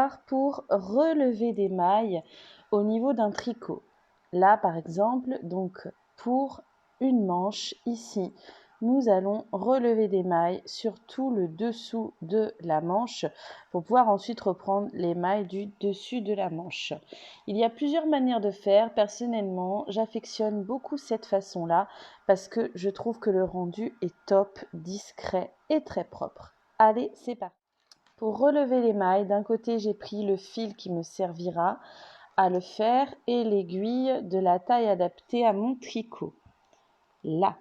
accessoires pour relever des mailles au niveau d'un tricot. Là, par exemple, donc pour une manche ici, nous allons relever des mailles sur tout le dessous de la manche pour pouvoir ensuite reprendre les mailles du dessus de la manche. Il y a plusieurs manières de faire. Personnellement, j'affectionne beaucoup cette façon-là parce que je trouve que le rendu est top, discret et très propre. Allez, c'est parti. Pour relever les mailles, d'un côté, j'ai pris le fil qui me servira à le faire et l'aiguille de la taille adaptée à mon tricot. Là.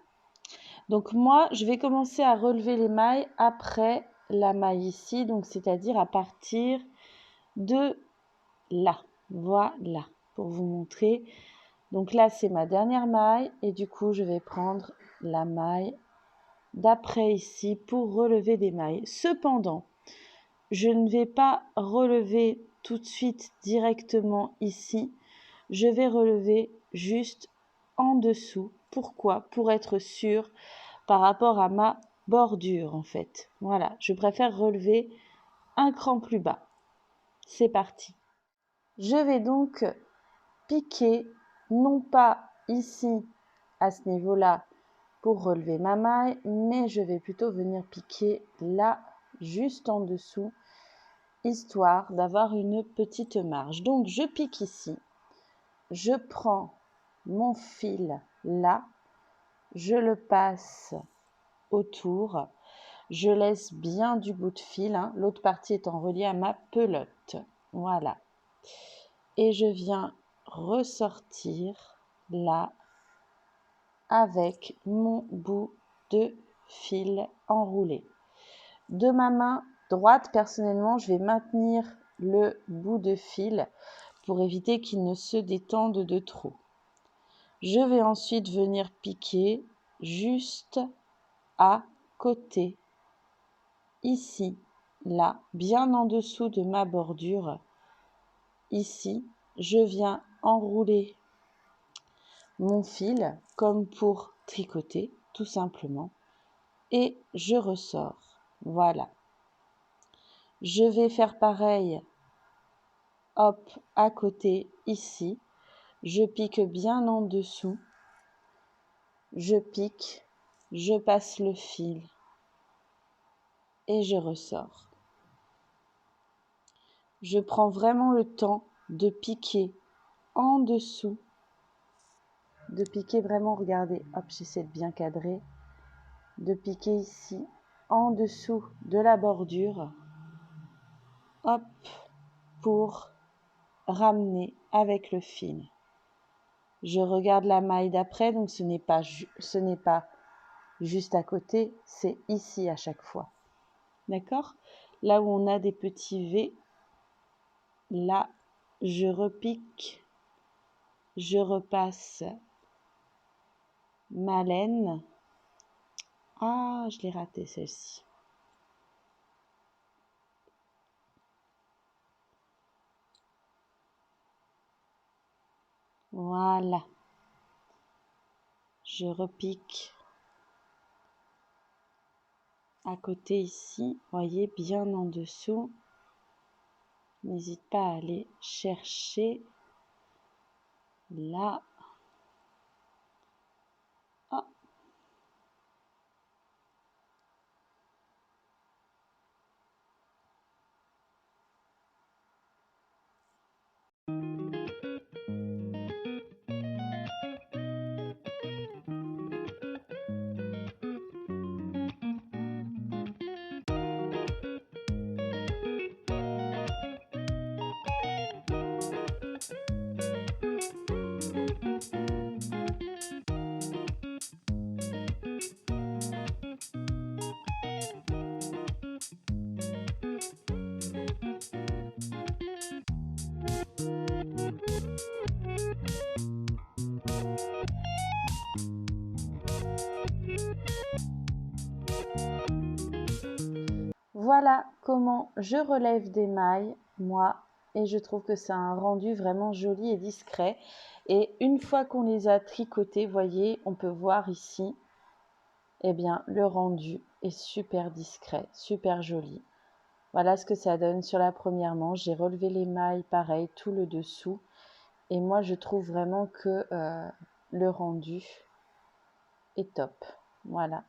Donc moi, je vais commencer à relever les mailles après la maille ici, donc c'est-à-dire à partir de là. Voilà, pour vous montrer. Donc là, c'est ma dernière maille et du coup, je vais prendre la maille d'après ici pour relever des mailles. Cependant, je ne vais pas relever tout de suite directement ici. Je vais relever juste en dessous. Pourquoi? Pour être sûre par rapport à ma bordure en fait. Voilà, je préfère relever un cran plus bas. C'est parti. Je vais donc piquer, non pas ici à ce niveau-là pour relever ma maille, mais je vais plutôt venir piquer là, juste en dessous, histoire d'avoir une petite marge. Donc je pique ici, je prends mon fil là, je le passe autour, je laisse bien du bout de fil, hein, l'autre partie étant reliée à ma pelote. Voilà. Et je viens ressortir là avec mon bout de fil enroulé. De ma main droite, personnellement, je vais maintenir le bout de fil pour éviter qu'il ne se détende de trop. Je vais ensuite venir piquer juste à côté, ici, là, bien en dessous de ma bordure. Ici, je viens enrouler mon fil comme pour tricoter, tout simplement, et je ressors. Voilà. Je vais faire pareil, hop, à côté, ici. Je pique bien en dessous. Je pique, je passe le fil et je ressors. Je prends vraiment le temps de piquer en dessous, de piquer vraiment, regardez, hop, j'essaie de bien cadrer, de piquer ici en dessous de la bordure, hop, pour ramener avec le fil. Je regarde la maille d'après, donc ce n'est pas juste à côté, c'est ici à chaque fois. D'accord? Là où on a des petits V, là, je repique, je repasse ma laine. Ah, je l'ai ratée celle-ci. Voilà. Je repique à côté ici, voyez, bien en dessous. N'hésite pas à aller chercher là. Ah. Voilà comment je relève des mailles, moi, et je trouve que c'est un rendu vraiment joli et discret. Et une fois qu'on les a tricotées, voyez, on peut voir ici, eh bien, le rendu est super discret, super joli. Voilà ce que ça donne sur la première manche. J'ai relevé les mailles, pareil, tout le dessous. Et moi, je trouve vraiment que le rendu est top. Voilà,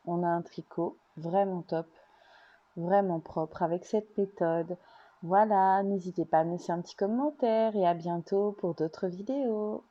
on a un tricot vraiment top, vraiment propre avec cette méthode. Voilà, n'hésitez pas à me laisser un petit commentaire et à bientôt pour d'autres vidéos.